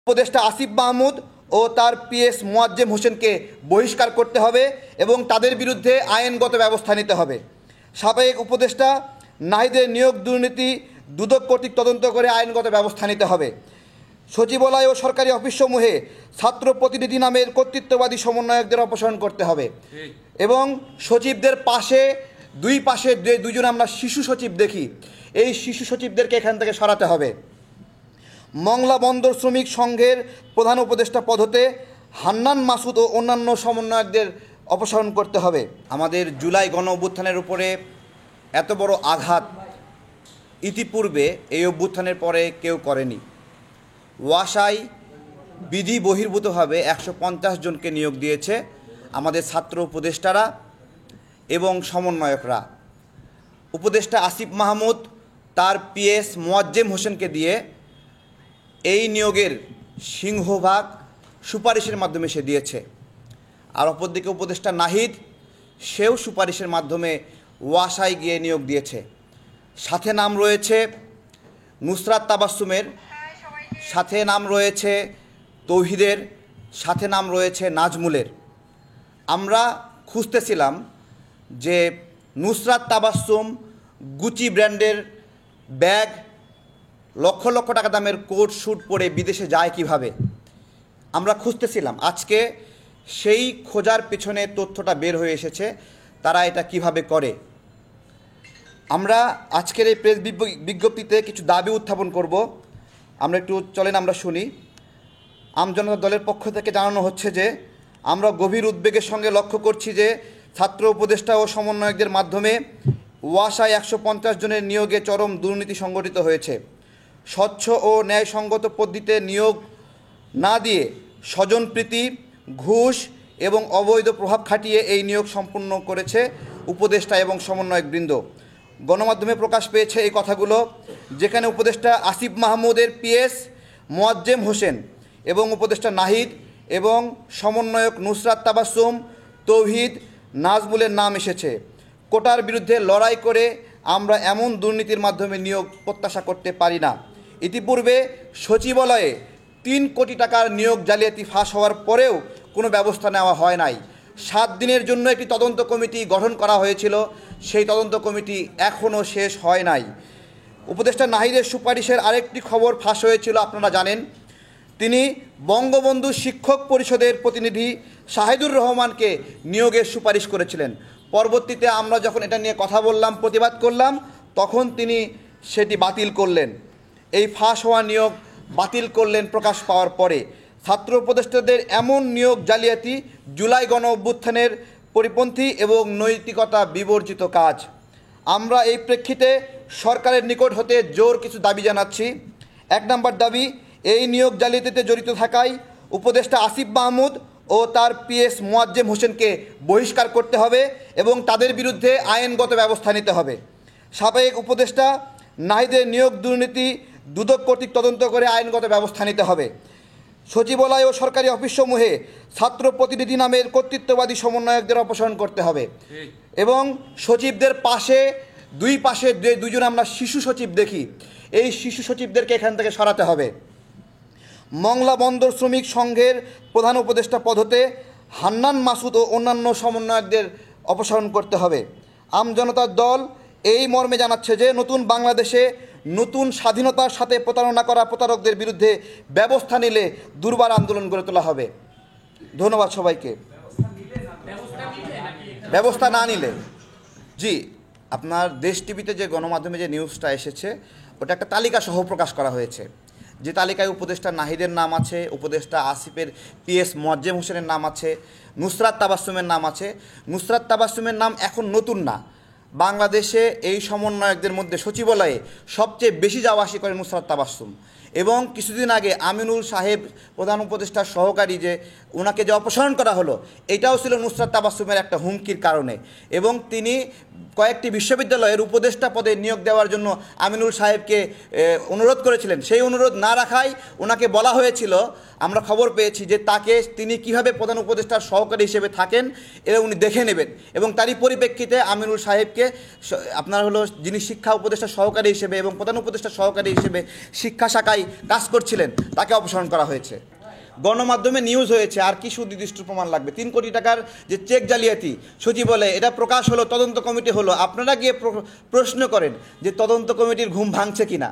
উপদেষ্টা আসিফ মাহমুদ ও তার পিএস মোয়াজ্জেম হোসেনকে বহিষ্কার করতে হবে এবং তাদের বিরুদ্ধে আইনগত ব্যবস্থা নিতে হবে। সাবেক উপদেষ্টা নাহিদের নিয়োগ দুর্নীতি দুদক কর্তৃক তদন্ত করে আইনগত ব্যবস্থা নিতে হবে। সচিবালয় ও সরকারি অফিসসমূহে ছাত্র প্রতিনিধি নামের কর্তৃত্ববাদী সমন্বয়কদের অপসারণ করতে হবে এবং সচিবদের দুই পাশে দুইজন আমরা শিশু সচিব দেখি, এই শিশু সচিবদেরকে এখান থেকে সরাতে হবে। মংলা বন্দর শ্রমিক সংঘের প্রধান উপদেষ্টা পদ হতে হান্নান মাসুদ ও অন্যান্য সমন্বয়কদের অপসারণ করতে হবে। আমাদের জুলাই গণ অভ্যুত্থানের উপরে এত বড় আঘাত ইতিপূর্বে এই অভ্যুত্থানের পরে কেউ করেনি। ওয়াসায় বিধি বহির্ভূতভাবে 150 জনকে নিয়োগ দিয়েছে আমাদের ছাত্র উপদেষ্টারা এবং সমন্বয়করা। উপদেষ্টা আসিফ মাহমুদ তার পিএস মোয়াজ্জেম হোসেনকে দিয়ে এই নিয়োগের সিংহভাগ সুপারিশের মাধ্যমে সে দিয়েছে। আর অপরদিকে উপদেষ্টা নাহিদ, সেও সুপারিশের মাধ্যমে ওয়াসায় গিয়ে নিয়োগ দিয়েছে। সাথে নাম রয়েছে নুসরাত তাবাসসুমের, সাথে নাম রয়েছে তৌহিদের, সাথে নাম রয়েছে নাজমুলের। আমরা খুঁজতেছিলাম যে নুসরাত তাবাসসুম গুচি ব্র্যান্ডের ব্যাগ, লক্ষ লক্ষ টাকা দামের কোট স্যুট পরে বিদেশে যায় কিভাবে, আমরা খুঁজতেছিলাম। আজকে সেই খোঁজার পিছনে তথ্যটা বের হয়ে এসেছে, তারা এটা কিভাবে করে। আমরা আজকের এই প্রেস বিজ্ঞপ্তিতে কিছু দাবি উত্থাপন করব। আমরা একটু চলেন আমরা শুনি। আমজনতা দলের পক্ষ থেকে জানানো হচ্ছে যে আমরা গভীর উদ্বেগের সঙ্গে লক্ষ্য করছি যে ছাত্র উপদেষ্টা ও সমন্বয়কদের মাধ্যমে ওয়াসায় 150 জনের নিয়োগে চরম দুর্নীতি সংগঠিত হয়েছে। স্বচ্ছ ও ন্যায়সঙ্গত পদ্ধতিতে নিয়োগ না দিয়ে স্বজনপ্রীতি, ঘুষ এবং অবৈধ প্রভাব খাটিয়ে এই নিয়োগ সম্পূর্ণ করেছে উপদেষ্টা এবং সমন্বয়কবৃন্দ। গণমাধ্যমে প্রকাশ পেয়েছে এই কথাগুলো, যেখানে উপদেষ্টা আসিফ মাহমুদের পিএস মোয়াজ্জেম হোসেন এবং উপদেষ্টা নাহিদ এবং সমন্বয়ক নুসরাত তাবাসসুম, তৌহিদ, নাজমুলের নাম এসেছে। কোটার বিরুদ্ধে লড়াই করে আমরা এমন দুর্নীতির মাধ্যমে নিয়োগ প্রত্যাশা করতে পারি না। ইতিপূর্বে সচিবালয়ে 3 কোটি টাকার নিয়োগ জালিয়াতি ফাঁস হওয়ার পরেও কোনো ব্যবস্থা নেওয়া হয় নাই। 7 দিনের জন্য একটি তদন্ত কমিটি গঠন করা হয়েছিল, সেই তদন্ত কমিটি এখনও শেষ হয় নাই। উপদেষ্টা নাহিদের সুপারিশের আরেকটি খবর ফাঁস হয়েছিল, আপনারা জানেন। তিনি বঙ্গবন্ধু শিক্ষক পরিষদের প্রতিনিধি শাহিদুর রহমানকে নিয়োগের সুপারিশ করেছিলেন। পরবর্তীতে আমরা যখন এটা নিয়ে কথা বললাম, প্রতিবাদ করলাম, তখন তিনি সেটি বাতিল করলেন। এই ফাঁস হওয়া নিয়োগ বাতিল করলেন প্রকাশ পাওয়ার পরে। ছাত্র উপদেষ্টাদের এমন নিয়োগ জালিয়াতি জুলাই গণ অভ্যুত্থানের পরিপন্থী এবং নৈতিকতা বিবর্জিত কাজ। আমরা এই প্রেক্ষিতে সরকারের নিকট হতে জোর কিছু দাবি জানাচ্ছি। 1 নম্বর দাবি, এই নিয়োগ জালিয়াতিতে জড়িত থাকায় উপদেষ্টা আসিফ মাহমুদ ও তার পিএস মোয়াজ্জেম হোসেনকে বহিষ্কার করতে হবে এবং তাদের বিরুদ্ধে আইনগত ব্যবস্থা নিতে হবে। সাবেক উপদেষ্টা নাহিদের নিয়োগ দুর্নীতি দুদক কর্তৃক তদন্ত করে আইনগত ব্যবস্থা নিতে হবে। সচিবালয় ও সরকারি অফিসসমূহে ছাত্র প্রতিনিধি নামের কর্তৃত্ববাদী সমন্বয়কদের অপসারণ করতে হবে এবং সচিবদের দুই পাশে দুইজন আমরা শিশু সচিব দেখি, এই শিশু সচিবদেরকে এখান থেকে সরাতে হবে। মংলা বন্দর শ্রমিক সংঘের প্রধান উপদেষ্টা পদ হতে হান্নান মাসুদ ও অন্যান্য সমন্বয়কদের অপসারণ করতে হবে। আমজনতার দল এই মর্মে জানাচ্ছে যে নতুন বাংলাদেশে নতুন স্বাধীনতার সাথে প্রতারণা করা প্রতারকদের বিরুদ্ধে ব্যবস্থা নিলে দুর্বার আন্দোলন গড়ে তোলা হবে। ধন্যবাদ সবাইকে। ব্যবস্থা না নিলে, জি, আপনার দেশ টিভিতে যে গণমাধ্যমে যে নিউজটা এসেছে ওটা একটা তালিকা সহ প্রকাশ করা হয়েছে, যে তালিকায় উপদেষ্টা নাহিদের নাম আছে, উপদেষ্টা আসিফের পিএস মোয়াজ্জেম হোসেনের নাম আছে, নুসরাত তাবাসসুমের নাম আছে। নুসরাত তাবাসসুমের নাম এখন নতুন না, বাংলাদেশে এই সমন্বয়কদের মধ্যে সচিবালয়ে সবচেয়ে বেশি যাওয়া আসি করে নুসরাত তাবাসসুম। এবং কিছুদিন আগে আমিনুল সাহেব প্রধান উপদেষ্টার সহকারী যে ওনাকে যে অপসারণ করা হলো, এটাও ছিল নুসরাত তাবাসসুমের একটা হুমকির কারণে। এবং তিনি কয়েকটি বিশ্ববিদ্যালয়ের উপদেষ্টা পদে নিয়োগ দেওয়ার জন্য আমিনুল সাহেবকে অনুরোধ করেছিলেন। সেই অনুরোধ না রাখায় ওনাকে বলা হয়েছিল, আমরা খবর পেয়েছি যে তিনি কিভাবে প্রধান উপদেষ্টার সহকারী হিসেবে থাকেন এটা উনি দেখে নেবেন। এবং তারই পরিপ্রেক্ষিতে আমিনুল সাহেবকে যিনি শিক্ষা উপদেষ্টার সহকারী হিসেবে এবং প্রধান উপদেষ্টার সহকারী হিসেবে শিক্ষা শাখায় কাজ করছিলেন তাকে অপসারণ করা হয়েছে। গণমাধ্যমে নিউজ হয়েছে, আর কি সুনির্দিষ্ট প্রমাণ লাগবে? 3 কোটি টাকার যে চেক জালিয়াতি সচিব বলে এটা প্রকাশ হলো, তদন্ত কমিটি হলো, আপনারা গিয়ে প্রশ্ন করেন যে তদন্ত কমিটির ঘুম ভাঙছে কিনা।